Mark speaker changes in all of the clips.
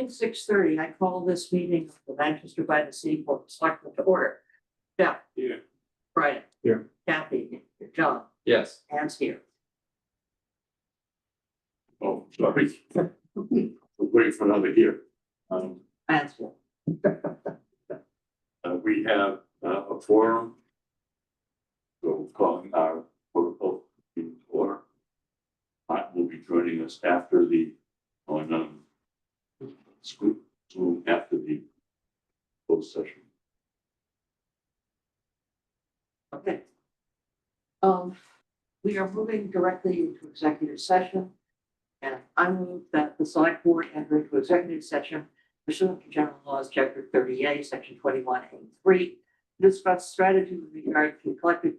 Speaker 1: being 6:30, I call this meeting of the Manchester by the Sea Board of Selectmen to order. Jeff.
Speaker 2: Yeah.
Speaker 1: Brian.
Speaker 2: Here.
Speaker 1: Kathy. John.
Speaker 2: Yes.
Speaker 1: Ann's here.
Speaker 2: Oh, sorry. I'm waiting for another here.
Speaker 1: Ann's here.
Speaker 2: We have a forum. So calling our protocol to order. Pat will be joining us after the, on, school, after the closed session.
Speaker 1: Okay. We are moving directly into executive session. And I move that the select board enter into executive session pursuant to general laws, chapter 38, section 21A3. Discuss strategy with regard to collective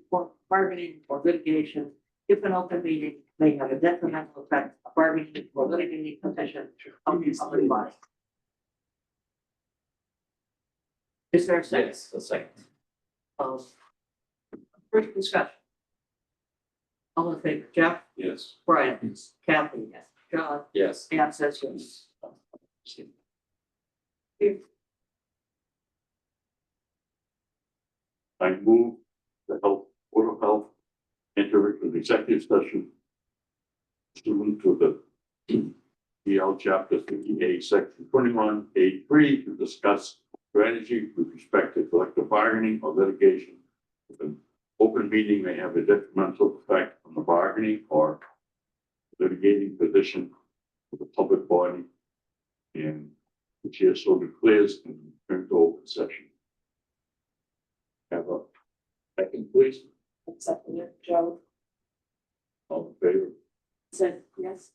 Speaker 1: bargaining or litigation if an open meeting may have a detrimental effect on bargaining or litigating position of the public body. Is there a second?
Speaker 3: Yes, a second.
Speaker 1: First discussion. All in favor, Jeff,
Speaker 2: Yes.
Speaker 1: Brian, Kathy, John,
Speaker 3: Yes.
Speaker 1: Ann says yes.
Speaker 2: I move the health, Board of Health, enter into the executive session. Pursuant to the PL chapter 58, section 21A3 to discuss strategy with respect to collective bargaining or litigation. If an open meeting may have a detrimental effect on the bargaining or litigating position of the public body. And the chair so declares and return to open session. Have a second, please.
Speaker 1: Second, Joe
Speaker 2: All in favor?
Speaker 1: said yes.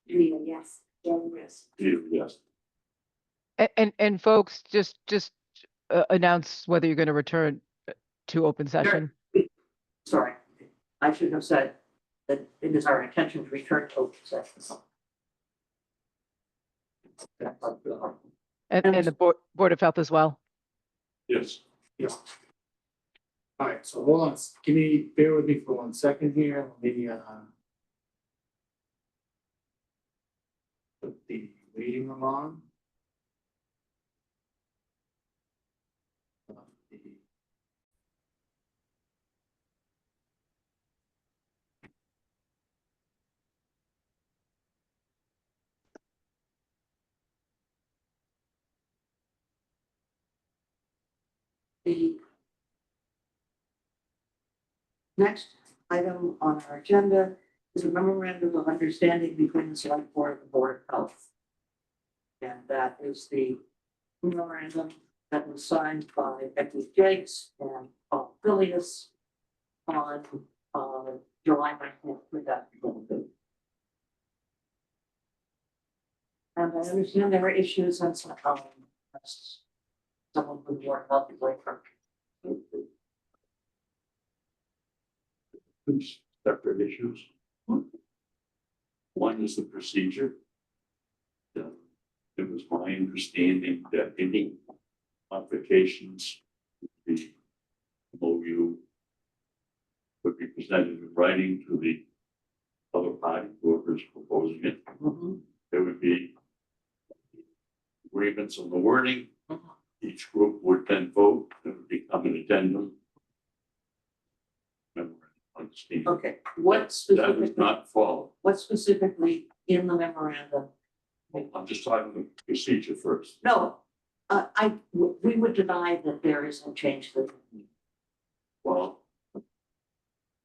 Speaker 1: Rita, yes. Joe, yes.
Speaker 2: Peter, yes.
Speaker 4: And folks, just announce whether you're going to return to open session.
Speaker 1: Sorry, I should have said that it is our intention to return to open session.
Speaker 4: And the Board of Health as well.
Speaker 2: Yes.
Speaker 5: Yeah. All right, so hold on, bear with me for 1 second here, let me, put the waiting room on.
Speaker 1: The next item on our agenda is a memorandum of understanding between the select board and the Board of Health. And that is the memorandum that was signed by Becky Jakes and Paul Phileas on July 19th, 2022. And I understand there were issues and some someone who worked out the way from.
Speaker 2: Two separate issues. One is the procedure. It was my understanding that any modifications to the MOU would be presented in writing to the other party, whoever is proposing it. There would be agreements on the wording. Each group would then vote. It would become an addendum. Understand.
Speaker 1: Okay, what
Speaker 2: That was
Speaker 1: specifically,
Speaker 2: not followed.
Speaker 1: what specifically in the memorandum?
Speaker 2: I'm just talking the procedure first.
Speaker 1: No, we would deny that there is a change to the.
Speaker 2: Well,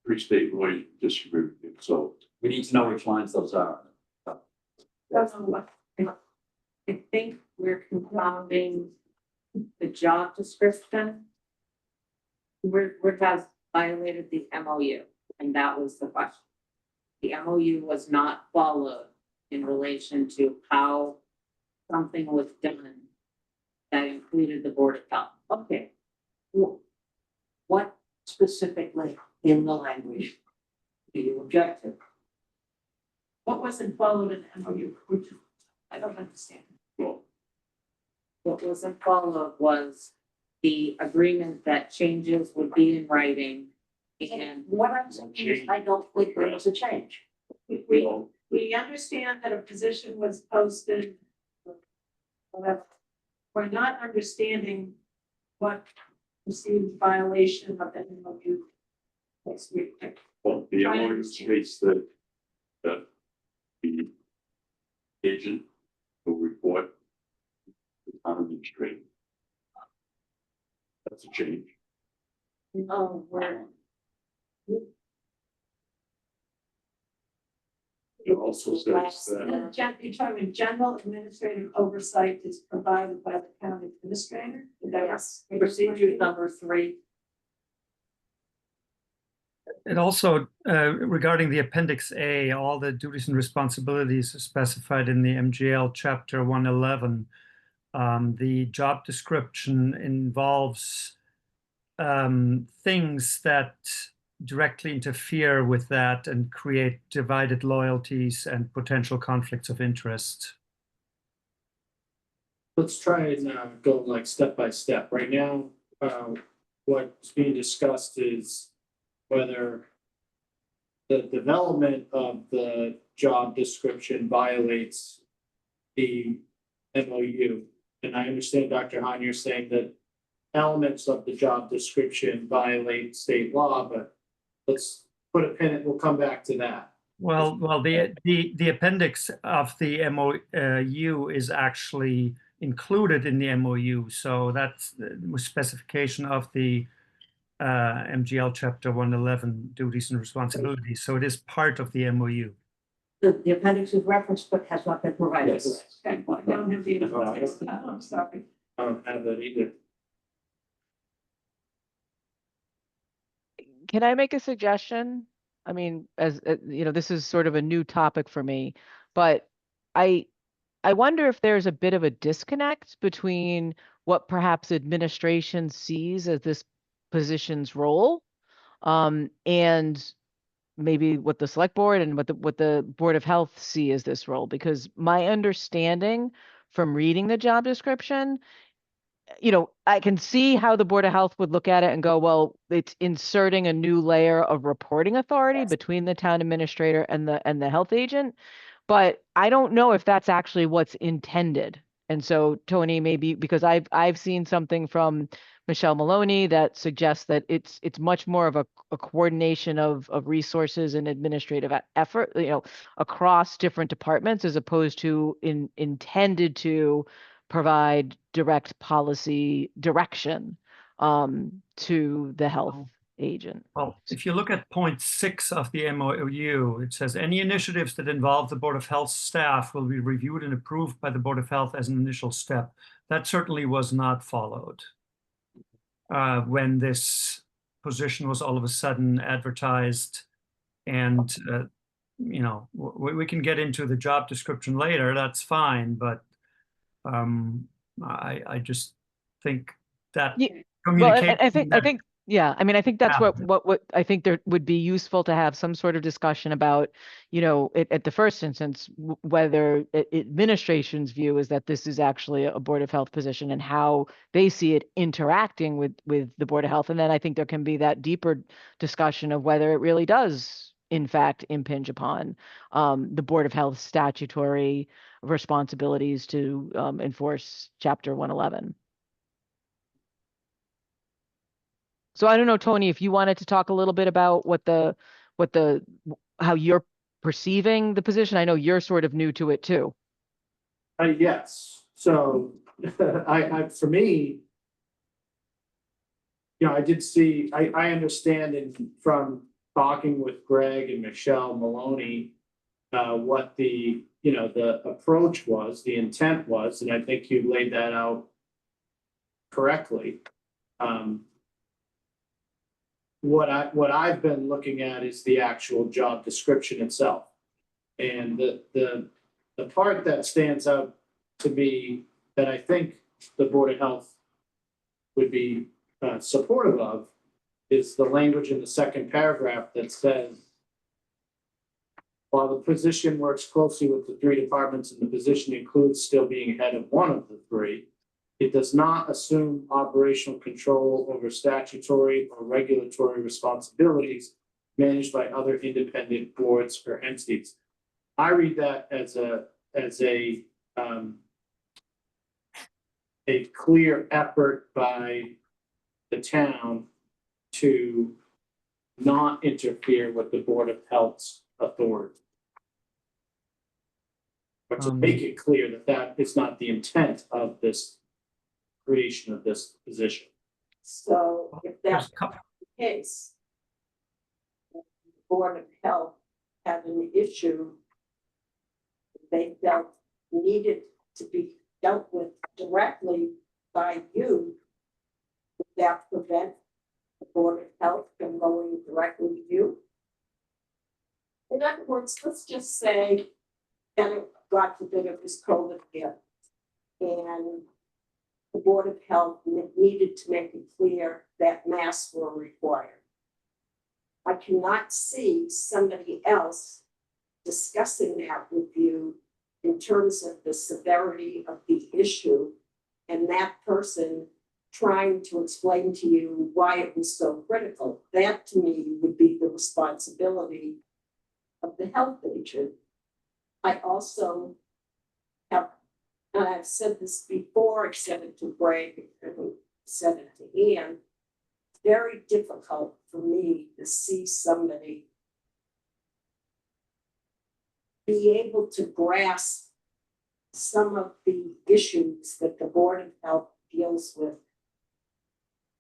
Speaker 2: three state lawyers disagree with it, so
Speaker 3: We need to know which lines those are.
Speaker 6: I think we're confounding the job description. We're has violated the MOU, and that was the question. The MOU was not followed in relation to how something was done that included the Board of Health.
Speaker 1: Okay. What specifically in the language do you object to?
Speaker 6: What wasn't followed in the MOU? I don't understand.
Speaker 2: well,
Speaker 6: What wasn't followed was the agreement that changes would be in writing. And
Speaker 1: What I'm saying is, I don't think there was a change.
Speaker 2: we all,
Speaker 6: we understand that a position was posted that we're not understanding what perceived violation of the MOU is.
Speaker 2: Well, the
Speaker 6: Trying to
Speaker 2: MOU
Speaker 6: understand.
Speaker 2: states that the agent will report to the town administrator. That's a change.
Speaker 6: Oh, where,
Speaker 2: It also says that
Speaker 6: you're talking general administrative oversight is provided by the county administrator? Is that
Speaker 1: Yes, procedure number 3.
Speaker 7: It also, regarding the Appendix A, all the duties and responsibilities are specified in the MGL Chapter 111. The job description involves things that directly interfere with that and create divided loyalties and potential conflicts of interest.
Speaker 5: Let's try and go like step by step. Right now, what's being discussed is whether the development of the job description violates the MOU. And I understand, Dr. Hahn, you're saying that elements of the job description violate state law, but let's put a pin in, we'll come back to that.
Speaker 7: Well, the appendix of the MOU is actually included in the MOU, so that's the specification of the MGL Chapter 111 duties and responsibilities. So it is part of the MOU.
Speaker 1: The appendix is referenced but has not been provided.
Speaker 5: Yes.
Speaker 1: to us.
Speaker 6: I don't have the appendix. I'm sorry.
Speaker 5: I don't have that either.
Speaker 4: Can I make a suggestion? I mean, as you know, this is sort of a new topic for me, but I wonder if there's a bit of a disconnect between what perhaps administration sees as this position's role, and maybe what the select board and what the Board of Health see as this role. Because my understanding from reading the job description, you know, I can see how the Board of Health would look at it and go, well, it's inserting a new layer of reporting authority between the town administrator and the health agent. But I don't know if that's actually what's intended. And so, Tony, maybe because I've seen something from Michelle Maloney that suggests that it's much more of a coordination of resources and administrative effort, you know, across different departments, as opposed to intended to provide direct policy direction to the health agent.
Speaker 7: Well, if you look at point 6 of the MOU, it says any initiatives that involve the Board of Health staff will be reviewed and approved by the Board of Health as an initial step. That certainly was not followed when this position was all of a sudden advertised. And, you know, we can get into the job description later, that's fine, but I just think that
Speaker 4: Yeah, well,
Speaker 7: communication.
Speaker 4: I think, yeah, I mean, I think that's
Speaker 7: Yeah.
Speaker 4: what I think there would be useful to have some sort of discussion about, you know, at the first instance, whether administration's view is that this is actually a Board of Health position and how they see it interacting with the Board of Health. And then I think there can be that deeper discussion of whether it really does, in fact, impinge upon the Board of Health statutory responsibilities to enforce Chapter 111. So I don't know, Tony, if you wanted to talk a little bit about how you're perceiving the position. I know you're sort of new to it too.
Speaker 5: Yes, so for me, you know, I did see, I understand from talking with Greg and Michelle Maloney, what the approach was, the intent was, and I think you laid that out correctly. What I've been looking at is the actual job description itself. And the part that stands out to me that I think the Board of Health would be supportive of is the language in the second paragraph that says, while the position works closely with the 3 departments and the position includes still being head of one of the 3, it does not assume operational control over statutory or regulatory responsibilities managed by other independent boards or entities. I read that as a a clear effort by the town to not interfere with the Board of Health's authority. But to make it clear that that is not the intent of this creation of this position.
Speaker 8: So if
Speaker 7: There's
Speaker 8: that's
Speaker 7: a couple-
Speaker 8: the case, the Board of Health had an issue they felt needed to be dealt with directly by you, would that prevent the Board of Health from going directly to you? In other words, let's just say, and God forbid it was COVID here, and the Board of Health needed to make it clear that masks were required. I cannot see somebody else discussing that with you in terms of the severity of the issue, and that person trying to explain to you why it was so critical. That to me would be the responsibility of the health agent. I also have, and I've said this before, I said it to Greg, and said it to Ian, it's very difficult for me to see somebody be able to grasp some of the issues that the Board of Health deals with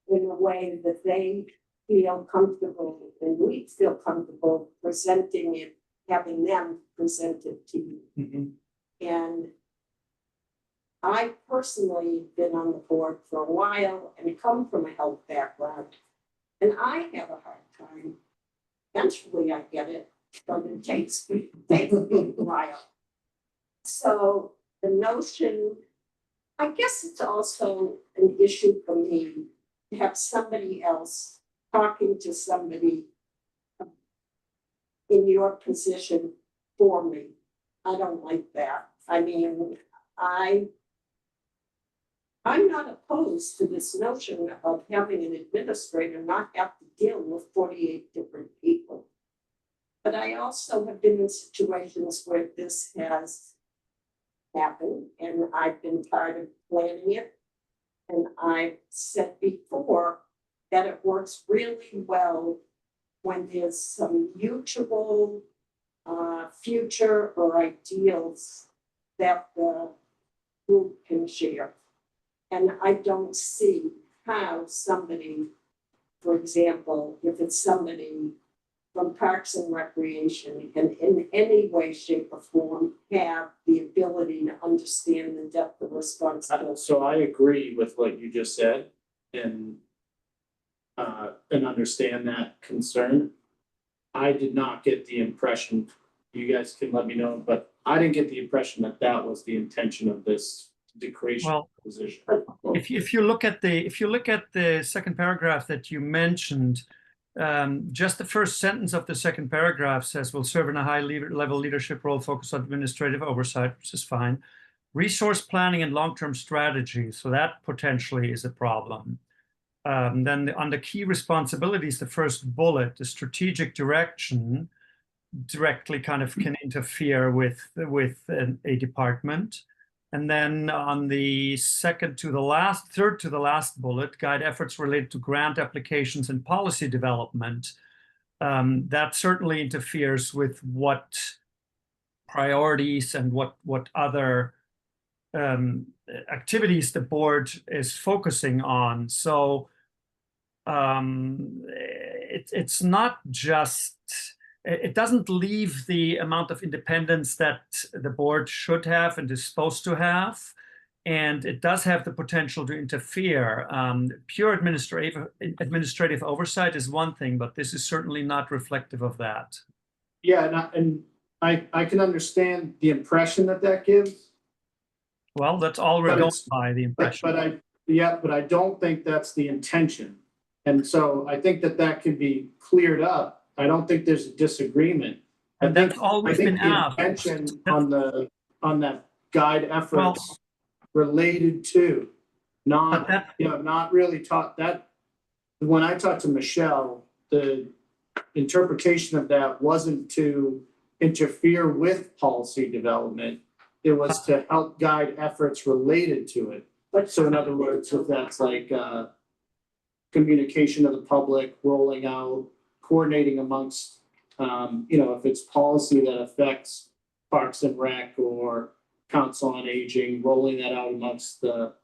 Speaker 8: in a way that they feel comfortable and we feel comfortable presenting it, having them present it to you. And I personally have been on the board for a while and come from a health background. And I have a hard time. Eventually I get it, but it takes me a while. So the notion, I guess it's also an issue for me to have somebody else talking to somebody in your position for me. I don't like that. I mean, I'm not opposed to this notion of having an administrator not have to deal with 48 different people. But I also have been in situations where this has happened and I've been part of planning it. And I've said before that it works really well when there's some mutual future or ideals that the group can share. And I don't see how somebody, for example, if it's somebody from Parks and Recreation can in any way, shape or form have the ability to understand the depth of responsibility.
Speaker 5: So I agree with what you just said and understand that concern. I did not get the impression, you guys can let me know, but I didn't get the impression that that was the intention of this decreation
Speaker 7: Well,
Speaker 5: position.
Speaker 7: if you look at the second paragraph that you mentioned, just the first sentence of the second paragraph says will serve in a high level leadership role focused on administrative oversight, which is fine. Resource planning and long-term strategy, so that potentially is a problem. Then on the key responsibilities, the first bullet, the strategic direction, directly kind of can interfere with a department. And then on the third to the last bullet, guide efforts related to grant applications and policy development. That certainly interferes with what priorities and what other activities the board is focusing on. So it's not just, it doesn't leave the amount of independence that the board should have and is supposed to have. And it does have the potential to interfere. Pure administrative oversight is one thing, but this is certainly not reflective of that.
Speaker 5: Yeah, and I can understand the impression that gives.
Speaker 7: Well, that's all we're going by, the impression.
Speaker 5: But I don't think that's the intention. And so I think that can be cleared up. I don't think there's a disagreement.
Speaker 7: And that's always been asked.
Speaker 5: The intention on that guide efforts related to, not really taught that. When I talked to Michelle, the interpretation of that wasn't to interfere with policy development. It was to help guide efforts related to it.
Speaker 8: But
Speaker 5: So in other words, if that's like, communication to the public, rolling out, coordinating amongst, if it's policy that affects Parks and Rec or Council on Aging, rolling that out amongst the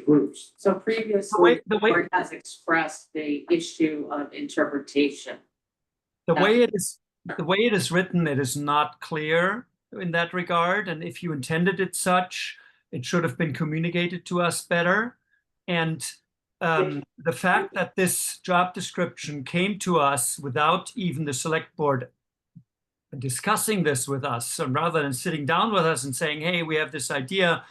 Speaker 5: groups.
Speaker 6: So previously,
Speaker 7: The
Speaker 6: the
Speaker 7: way-
Speaker 6: board has expressed the issue of interpretation.
Speaker 7: The way it is written, it is not clear in that regard, and if you intended it such, it should have been communicated to us better. And the fact that this job description came to us without even the select board discussing this with us, and rather than sitting down with us and saying, hey, we have this idea,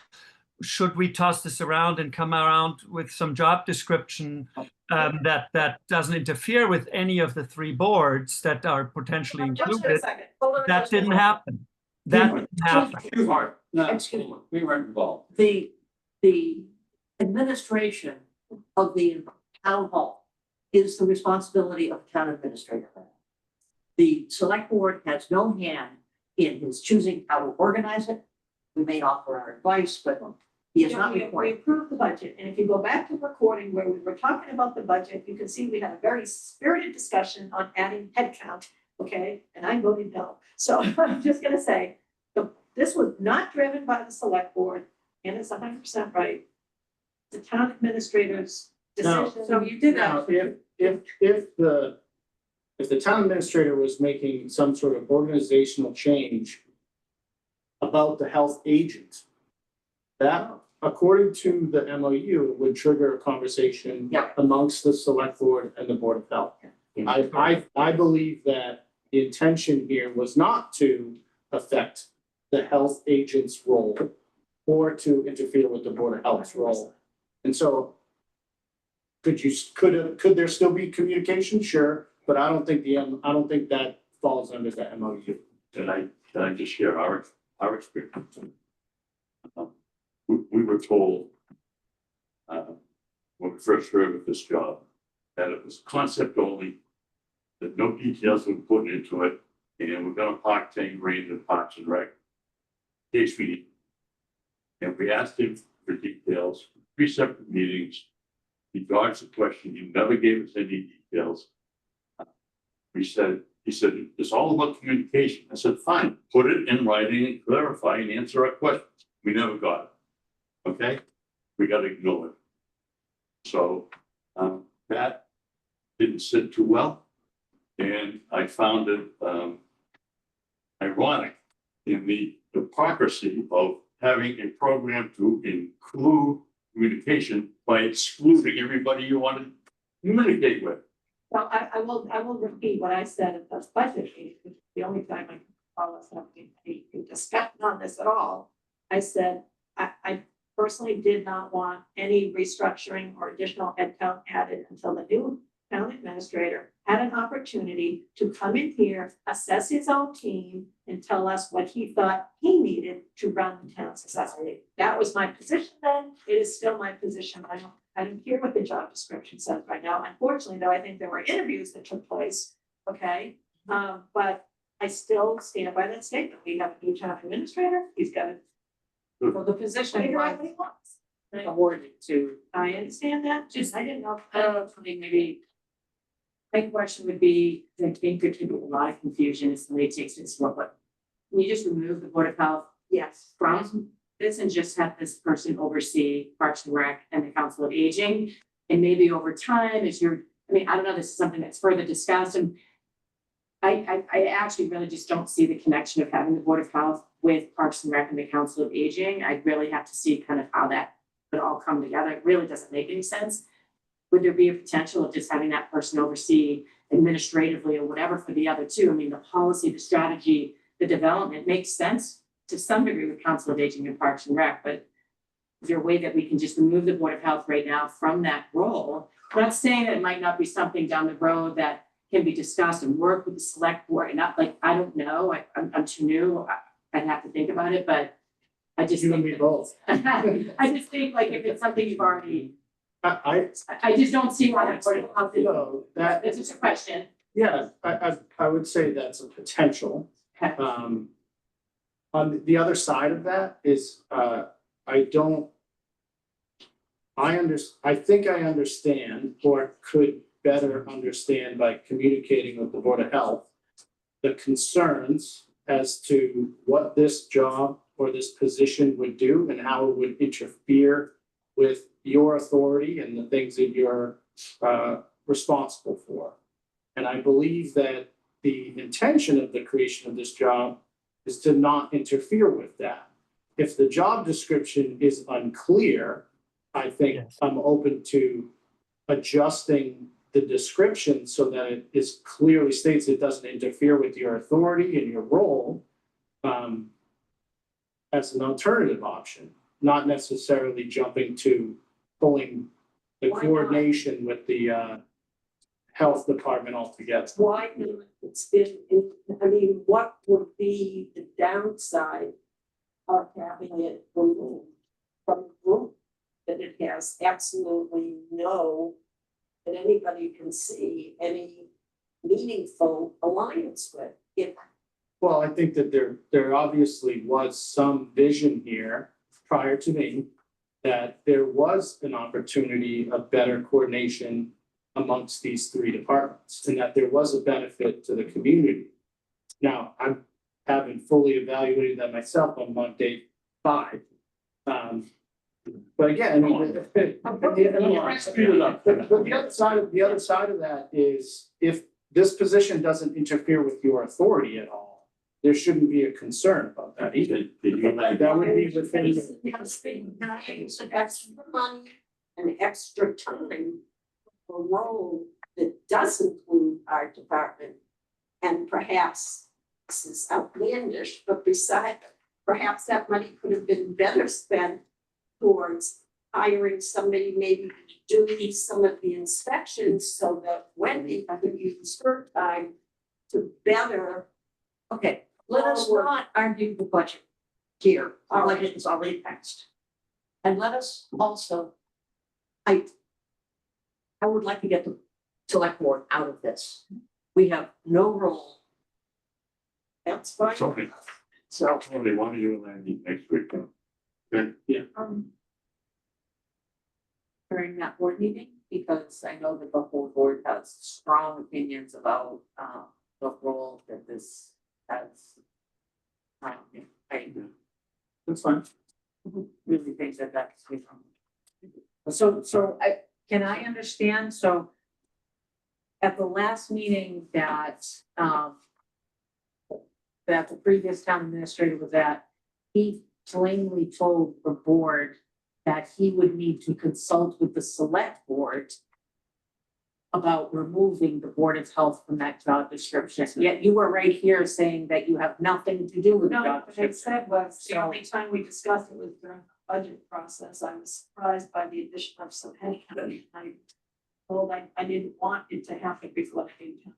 Speaker 7: should we toss this around and come around with some job description that doesn't interfere with any of the three boards that are potentially
Speaker 8: Just a
Speaker 7: included?
Speaker 8: second. Hold on
Speaker 7: That
Speaker 8: just a
Speaker 7: didn't
Speaker 8: moment.
Speaker 7: happen. That didn't happen.
Speaker 3: You weren't, no,
Speaker 8: Excuse me.
Speaker 3: we weren't involved.
Speaker 1: The administration of the town hall is the responsibility of the town administrator. The select board has no hand in his choosing how to organize it. We may offer our advice, but he is not
Speaker 8: We
Speaker 1: required.
Speaker 8: approved the budget, and if you go back to the recording where we were talking about the budget, you can see we had a very spirited discussion on adding headcount, okay? And I voted no. So I'm just gonna say, this was not driven by the select board, and it's 100% right. The town administrator's
Speaker 5: No.
Speaker 8: decision.
Speaker 6: So you did
Speaker 5: Now,
Speaker 6: that.
Speaker 5: if the town administrator was making some sort of organizational change about the health agent, that, according to the MOU, would trigger a conversation
Speaker 1: Yeah.
Speaker 5: amongst the select board and the board of health.
Speaker 1: Yeah.
Speaker 5: I believe that the intention here was not to affect the health agent's role or to interfere with the board of health's role. And so could there still be communication? Sure, but I don't think that falls under the MOU.
Speaker 2: Can I just share our experience? We were told, when we first heard of this job, that it was concept only, that no details were put into it, and we're gonna park 10 grand in Parks and Rec. Case we need. And we asked him for details, 3 separate meetings. He dodged the question, he never gave us any details. He said, it's all about communication. I said, fine, put it in writing and clarify and answer our questions. We never got it. Okay? We gotta ignore it. So, that didn't sit too well. And I found it, ironic in the hypocrisy of having a program to include communication by excluding everybody you want to communicate with.
Speaker 8: Well, I will repeat what I said at the budget meeting, which is the only time I can call us having a discussion on this at all. I said, I personally did not want any restructuring or additional headcount added until the new town administrator had an opportunity to come in here, assess his own team, and tell us what he thought he needed to run the town successfully. That was my position then. It is still my position. I don't care what the job description says right now. Unfortunately, though, I think there were interviews that took place, okay? But I still stand by that statement. We have a new town administrator. He's got to
Speaker 6: Well, the position
Speaker 8: figure out
Speaker 6: was
Speaker 8: what he wants.
Speaker 6: awarded to,
Speaker 8: I understand that. Just, I didn't know.
Speaker 6: I don't know, something maybe. My question would be, I think there could be a lot of confusion if somebody takes this, what, can you just remove the Board of Health
Speaker 8: Yes.
Speaker 6: from this and just have this person oversee Parks and Rec and the Council of Aging? And maybe over time, as you're, I mean, I don't know, this is something that's further discussed, and I actually really just don't see the connection of having the Board of Health with Parks and Rec and the Council of Aging. I'd really have to see kind of how that would all come together. It really doesn't make any sense. Would there be a potential of just having that person oversee administratively or whatever for the other two? I mean, the policy, the strategy, the development makes sense to some degree with Council of Aging and Parks and Rec, but is there a way that we can just remove the Board of Health right now from that role? I'm not saying that it might not be something down the road that can be discussed and work with the select board, and not like, I don't know, I'm too new, I'd have to think about it, but I just
Speaker 5: You and
Speaker 6: think
Speaker 5: me both.
Speaker 6: I just think like if it's something you've already,
Speaker 5: I
Speaker 6: I just don't see why that Board of Health is.
Speaker 5: know that,
Speaker 6: That's just a question.
Speaker 5: yeah, I would say that's a potential.
Speaker 6: Okay.
Speaker 5: On the other side of that is, I don't I think I understand, or could better understand by communicating with the Board of Health, the concerns as to what this job or this position would do and how it would interfere with your authority and the things that you're responsible for. And I believe that the intention of the creation of this job is to not interfere with that. If the job description is unclear, I think
Speaker 7: Yes.
Speaker 5: I'm open to adjusting the description so that it is clearly states it doesn't interfere with your authority and your role as an alternative option, not necessarily jumping to pulling the
Speaker 8: Why not?
Speaker 5: coordination with the health department altogether.
Speaker 8: Why not? It's been, I mean, what would be the downside of having it removed from the group? That it has absolutely no, that anybody can see any meaningful alliance with. If
Speaker 5: Well, I think that there obviously was some vision here prior to me that there was an opportunity of better coordination amongst these three departments and that there was a benefit to the community. Now, I haven't fully evaluated that myself on Monday 5. But again, I mean,
Speaker 2: Speed it up.
Speaker 5: but the other side of that is if this position doesn't interfere with your authority at all, there shouldn't be a concern about that either.
Speaker 2: Did you like
Speaker 5: That would be within,
Speaker 8: it's extra money and extra time for a role that does include our department. And perhaps this is outlandish, but beside, perhaps that money could have been better spent towards hiring somebody maybe to do some of the inspections so that Wendy could use her time to better.
Speaker 1: Okay, let us not argue the budget here. Our budget is already passed. And let us also, I would like to get the select board out of this. We have no role.
Speaker 8: That's fine.
Speaker 2: something?
Speaker 1: So
Speaker 2: They want you and Andy next week. Okay.
Speaker 6: During that board meeting, because I know that the whole board has strong opinions about, the role that this has. I
Speaker 5: that's fine.
Speaker 6: really think that that's. So can I understand, so. At the last meeting that, that the previous town administrator was at, he plainly told the board that he would need to consult with the select board about removing the Board of Health from that job description, yet you were right here saying that you have nothing to do with the
Speaker 9: No,
Speaker 6: job
Speaker 9: what I
Speaker 6: description.
Speaker 9: said was, the
Speaker 6: So-
Speaker 9: only time we discussed it was during the budget process, I was surprised by the addition of some headcount. I didn't want it to have to reflect income.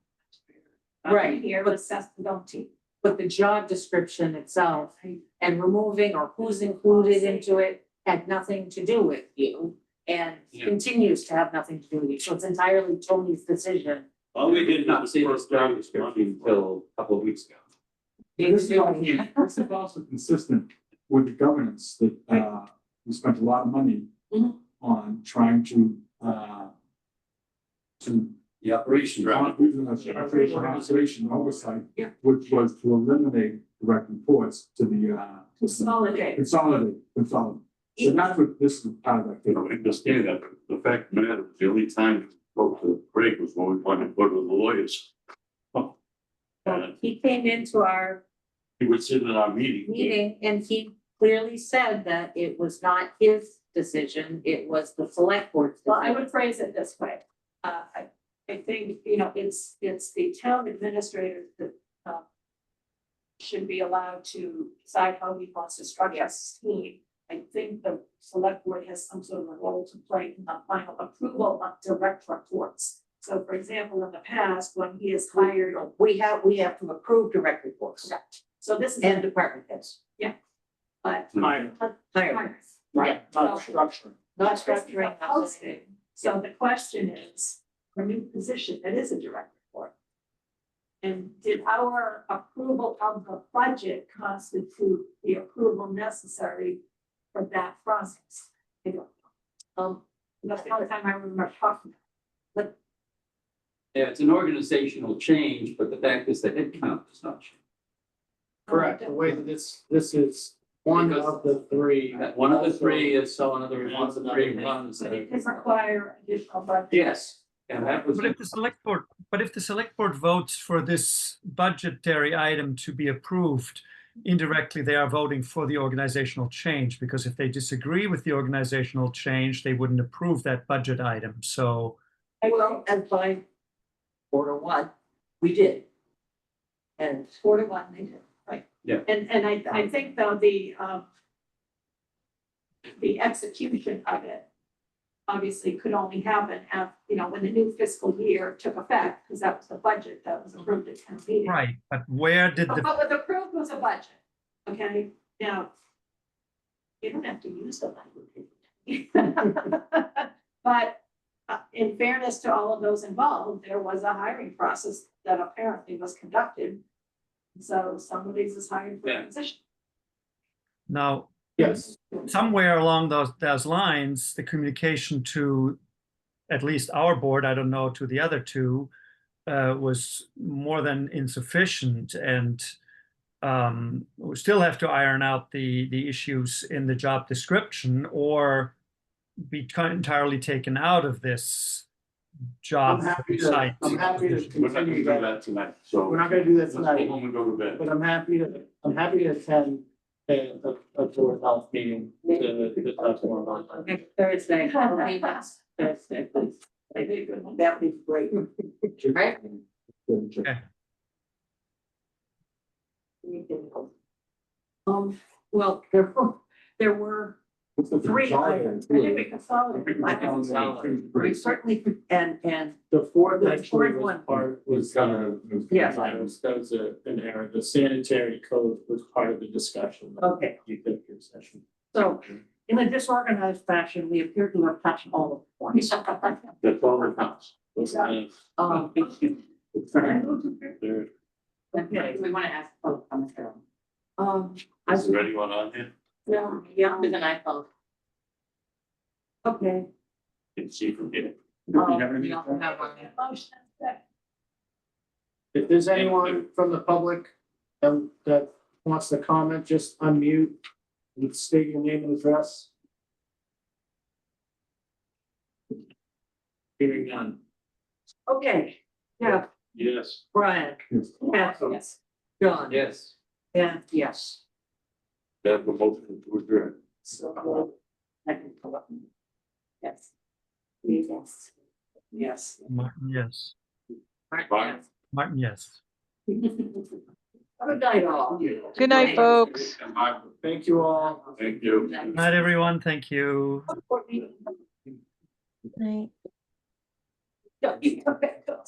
Speaker 6: Right,
Speaker 9: Here,
Speaker 6: but-
Speaker 9: accessibility.
Speaker 6: But the job description itself and removing or who's included into it had nothing to do with you. And
Speaker 2: Yeah.
Speaker 6: continues to have nothing to do with you, so it's entirely Tony's decision.
Speaker 3: Well, we did not see this job description until a couple of weeks ago.
Speaker 10: This is also consistent with the governance that, we spent a lot of money
Speaker 1: Mhm.
Speaker 10: on trying to
Speaker 3: The operations.
Speaker 10: operation oversight,
Speaker 1: Yeah.
Speaker 10: which was to eliminate direct reports to the,
Speaker 9: Consolidate.
Speaker 10: consolidate. So that's what this is part of
Speaker 2: I
Speaker 10: that.
Speaker 2: don't understand that, but the fact of the matter, the only time we spoke to Craig was when we wanted to go to the lawyers.
Speaker 6: He came into our
Speaker 2: He would sit in our meeting.
Speaker 6: meeting and he clearly said that it was not his decision, it was the select board's
Speaker 9: Well, I
Speaker 6: decision.
Speaker 9: would phrase it this way. I think, it's the town administrator that, should be allowed to decide how he wants to structure his team. I think the select board has some sort of a role to play in the final approval of direct reports. So for example, in the past, when he has hired,
Speaker 1: we have to approve direct reports
Speaker 9: so this is.
Speaker 1: and department heads.
Speaker 9: But.
Speaker 5: Higher,
Speaker 1: Higher.
Speaker 5: right, not structuring.
Speaker 1: Not structuring. not
Speaker 9: Posting. So the question is, for a new position, that is a direct report. And did our approval of the budget constitute the approval necessary for that process? I don't know. That's the only time I remember talking.
Speaker 3: Yeah, it's an organizational change, but the fact is the head count does not change.
Speaker 5: Correct, the way that this is one of the three.
Speaker 3: One of the three is so, in other words, one of the three runs.
Speaker 9: But it does require additional budget.
Speaker 3: Yes, and that was.
Speaker 7: But if the select board votes for this budgetary item to be approved, indirectly, they are voting for the organizational change, because if they disagree with the organizational change, they wouldn't approve that budget item. So,
Speaker 1: Well, and by 4-1, we did. And
Speaker 9: 4-1, they did, right?
Speaker 3: Yeah.
Speaker 9: And I think though, the execution of it obviously could only happen when the new fiscal year took effect, because that was the budget that was approved at town meeting.
Speaker 7: right, but where did
Speaker 9: But
Speaker 7: the,
Speaker 9: what was approved was a budget, okay? Now, you don't have to use the language. But in fairness to all of those involved, there was a hiring process that apparently was conducted. So somebody's is hired for a position.
Speaker 7: now,
Speaker 5: Yes,
Speaker 7: somewhere along those lines, the communication to at least our board, I don't know, to the other two, was more than insufficient, and we still have to iron out the issues in the job description, or be entirely taken out of this job.
Speaker 5: I'm happy to
Speaker 7: site.
Speaker 5: continue
Speaker 2: We're not gonna do
Speaker 5: that.
Speaker 2: that tonight, so.
Speaker 5: We're not gonna do that
Speaker 2: Let's go
Speaker 5: tonight,
Speaker 2: home and go to bed.
Speaker 5: but I'm happy to attend a board of health meeting to talk more about that.
Speaker 1: next Thursday, Thursday, please. That would be great. Right?
Speaker 7: Okay.
Speaker 1: Well, there were three items. I think we consolidated. We certainly, and
Speaker 5: The fourth
Speaker 1: The
Speaker 5: actually
Speaker 1: fourth
Speaker 5: was
Speaker 1: one.
Speaker 5: part, was,
Speaker 1: Yes.
Speaker 5: that was an error. The sanitary code was part of the discussion.
Speaker 1: Okay.
Speaker 5: You think your session.
Speaker 1: so in a disorganized fashion, we appear to have touched all of the points.
Speaker 2: That's all that counts.
Speaker 1: Um,
Speaker 2: There,
Speaker 1: Okay,
Speaker 6: We want to ask folks on the phone.
Speaker 2: is there anyone on here?
Speaker 1: yeah,
Speaker 6: With an iPhone.
Speaker 1: okay.
Speaker 2: Can see from here.
Speaker 6: We also have one.
Speaker 9: Motion, second.
Speaker 5: If there's anyone from the public that wants to comment, just unmute and state your name and address. Hearing none.
Speaker 1: Okay, yeah,
Speaker 2: Yes.
Speaker 1: Brian, Kathy,
Speaker 9: Yes.
Speaker 1: John,
Speaker 3: Yes.
Speaker 1: and yes.
Speaker 2: That the motion to adjourn.
Speaker 1: So, I can pull up.
Speaker 9: Yes.
Speaker 1: Yes. Yes.
Speaker 7: Martin, yes.
Speaker 2: Bye.
Speaker 7: Martin, yes.
Speaker 1: Good night, all.
Speaker 4: Good night, folks.
Speaker 5: Thank you all.
Speaker 2: Thank you.
Speaker 7: Good night, everyone. Thank you.
Speaker 4: Night.
Speaker 1: Yeah, you come back up.